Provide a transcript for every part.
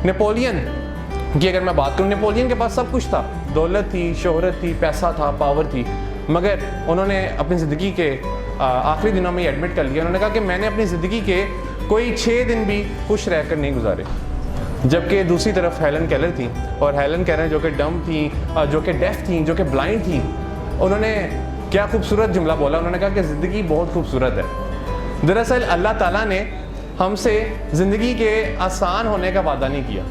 Napoleon की अगर मैं बात करूँ, नेपोलियन के पास सब कुछ था, दौलत थी, शोहरत थी, पैसा था, पावर थी, मगर उन्होंने अपनी ज़िंदगी के आखिरी दिनों में एडमिट कर लिया। उन्होंने कहा कि मैंने अपनी ज़िंदगी के कोई 6 दिन भी खुश रहकर नहीं गुजारे। जबकि दूसरी तरफ हेलन केलर थी, और हेलन केलर जो कि डम थी, जो कि डेफ थी, जो कि ब्लाइंड थी, उन्होंने क्या खूबसूरत जुमला बोला। उन्होंने कहा कि ज़िंदगी बहुत खूबसूरत है। दरअसल अल्लाह ताला ने हमसे ज़िंदगी के आसान होने का वादा नहीं किया।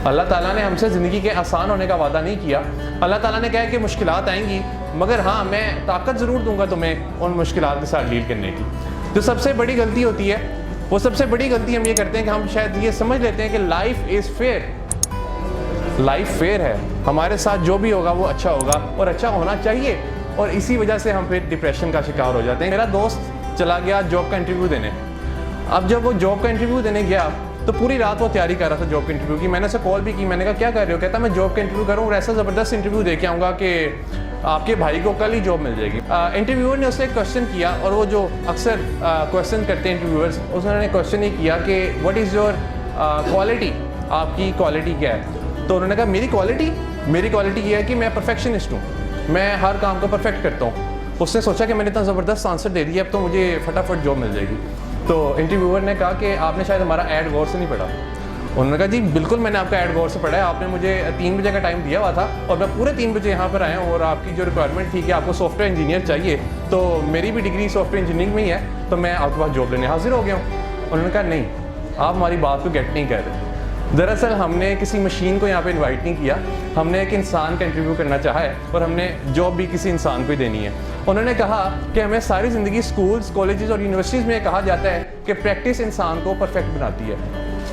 अल्लाह ताला ने हमसे ज़िंदगी के आसान होने का वादा नहीं किया। अल्लाह ताला ने कहा कि मुश्किलात आएंगी, मगर हाँ, मैं ताकत ज़रूर दूंगा तुम्हें उन मुश्किलात के साथ डील करने की। तो सबसे बड़ी गलती होती है, वो सबसे बड़ी गलती हम ये करते हैं कि हम शायद ये समझ लेते हैं कि life is fair. Life fair है, हमारे साथ जो भी होगा वो अच्छा होगा और अच्छा होना चाहिए, और इसी वजह से हम फिर डिप्रेशन का शिकार हो जाते हैं। मेरा दोस्त चला गया जॉब का इंटरव्यू देने। अब जब वो जॉब का इंटरव्यू देने गया तो पूरी रात वो तैयारी कर रहा था जॉब के इंटरव्यू की। मैंने उसे कॉल भी की, मैंने कहा क्या कर रहे हो? कहता मैं जॉब का इंटरव्यू करूँ और ऐसा ज़बरदस्त इंटरव्यू दे के आऊँगा कि आपके भाई को कल ही जॉब मिल जाएगी। इंटरव्यूअर ने उससे एक क्वेश्चन किया, और वो जो अक्सर क्वेश्चन करते हैं इंटरव्यूअर्स, उसने क्वेश्चन ही किया कि व्हाट इज़ योर क्वालिटी, आपकी क्वालिटी क्या है? तो उन्होंने कहा मेरी क्वालिटी ये है कि मैं परफेक्शनिस्ट हूँ, मैं हर काम को परफेक्ट करता हूँ। उसने सोचा कि मैंने इतना ज़बरदस्त आंसर दे दिया, अब तो मुझे फटाफट जॉब मिल जाएगी। तो इंटरव्यूअर ने कहा कि आपने शायद हमारा ऐड गौर से नहीं पढ़ा। उन्होंने कहा जी बिल्कुल मैंने आपका ऐड गौर से पढ़ा है, आपने मुझे 3 बजे का टाइम दिया हुआ था और मैं पूरे 3 बजे यहाँ पर आया हूँ, और आपकी जो रिक्वायरमेंट थी कि आपको सॉफ्टवेयर इंजीनियर चाहिए, तो मेरी भी डिग्री सॉफ्टवेयर इंजीनियरिंग में ही है, तो मैं आपके पास जॉब लेने हाजिर हो गया हूँ। उन्होंने कहा नहीं, आप हमारी बात को गेट नहीं कर रहे। दरअसल हमने किसी मशीन को यहाँ पे इनवाइट नहीं किया, हमने एक इंसान का इंटरव्यू करना चाहा है, और हमने जॉब भी किसी इंसान को ही देनी है। उन्होंने कहा कि हमें सारी ज़िंदगी स्कूल्स, कॉलेजेस और यूनिवर्सिटीज़ में कहा जाता है कि प्रैक्टिस इंसान को परफेक्ट बनाती है,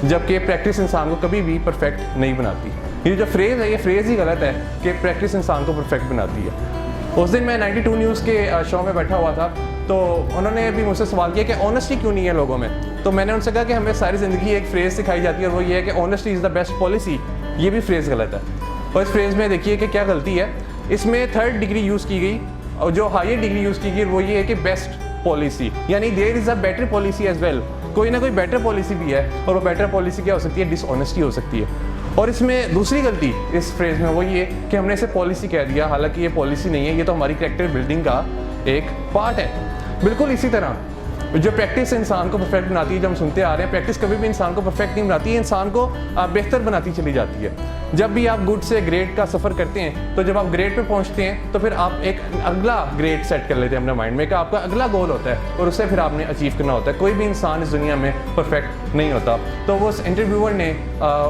जबकि प्रैक्टिस इंसान को कभी भी परफेक्ट नहीं बनाती। ये जो फ्रेज़ है, ये फ्रेज़ ही गलत है कि प्रैक्टिस इंसान को परफेक्ट बनाती है। उस दिन मैं 92 न्यूज़ के शो में बैठा हुआ था, तो उन्होंने भी मुझसे सवाल किया कि ऑनेस्टी क्यों नहीं है लोगों में। तो मैंने उनसे कहा कि हमें सारी ज़िंदगी एक फ्रेज़ सिखाई जाती है, और वो ये है कि honesty is the best policy. ये भी फ्रेज़ गलत है, और इस फ्रेज़ में देखिए कि क्या गलती है। इसमें 3rd डिग्री यूज़ की गई, और जो हायर डिग्री यूज़ की गई वो ये है कि बेस्ट पॉलिसी, यानी there is a better policy as well. कोई ना कोई बेटर पॉलिसी भी है, और वो बेटर पॉलिसी क्या हो सकती है? डिसऑनेस्टी हो सकती है। और इसमें दूसरी गलती इस फ्रेज़ में वो ये कि हमने इसे पॉलिसी कह दिया, हालांकि ये पॉलिसी नहीं है, ये तो हमारी कैरेक्टर बिल्डिंग का एक पार्ट है। बिल्कुल इसी तरह जो प्रैक्टिस इंसान को परफेक्ट बनाती है, जो हम सुनते आ रहे हैं, प्रैक्टिस कभी भी इंसान को परफेक्ट नहीं बनाती है, इंसान को बेहतर बनाती चली जाती है। जब भी आप गुड से ग्रेट का सफ़र करते हैं, तो जब आप ग्रेट पे पहुंचते हैं तो फिर आप एक अगला ग्रेट सेट कर लेते हैं अपने माइंड में, कि आपका अगला गोल होता है, और उससे फिर आपने अचीव करना होता है। कोई भी इंसान इस दुनिया में परफेक्ट नहीं होता। तो वो इंटरव्यूअर ने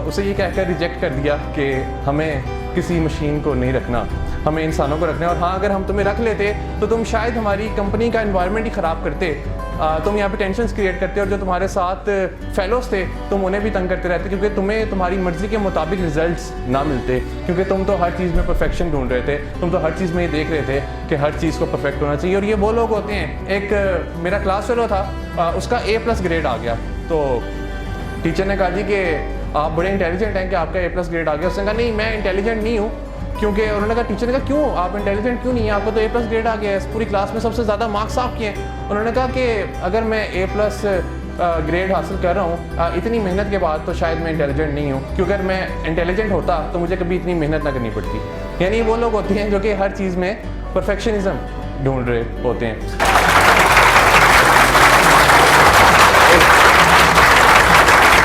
उसे ये कहकर रिजेक्ट कर दिया कि हमें किसी मशीन को नहीं रखना, हमें इंसानों को रखना है, और हाँ, अगर हम तुम्हें रख लेते तो तुम शायद हमारी कंपनी का एनवायरनमेंट ही ख़राब करते, तुम यहाँ पे टेंशन्स क्रिएट करते, और जो तुम्हारे साथ फेलोज थे तुम उन्हें भी तंग करते रहते, क्योंकि तुम्हें तुम्हारी मर्ज़ी के मुताबिक रिजल्ट्स ना मिलते, क्योंकि तुम तो हर चीज़ में परफेक्शन ढूंढ रहे थे, तुम तो हर चीज़ में ये देख रहे थे कि हर चीज़ को परफेक्ट होना चाहिए। और ये वो लोग होते हैं, एक मेरा क्लास फेलो था, उसका A+ ग्रेड आ गया, तो टीचर ने कहा जी कि आप बड़े इंटेलिजेंट हैं कि आपका A+ ग्रेड आ गया। उसने कहा नहीं, मैं इंटेलिजेंट नहीं हूँ, क्योंकि उन्होंने कहा, टीचर ने कहा क्यों, आप इंटेलिजेंट क्यों नहीं है, आपको तो A+ ग्रेड आ गया है, पूरी क्लास में सबसे ज़्यादा मार्क्स आपके हैं। उन्होंने कहा कि अगर मैं A+ ग्रेड हासिल कर रहा हूँ इतनी मेहनत के बाद, तो शायद मैं इंटेलिजेंट नहीं हूँ, क्योंकि अगर मैं इंटेलिजेंट होता तो मुझे कभी इतनी मेहनत ना करनी पड़ती। यानी वो लोग होते हैं जो कि हर चीज़ में परफेक्शनिज्म ढूंढ रहे होते हैं।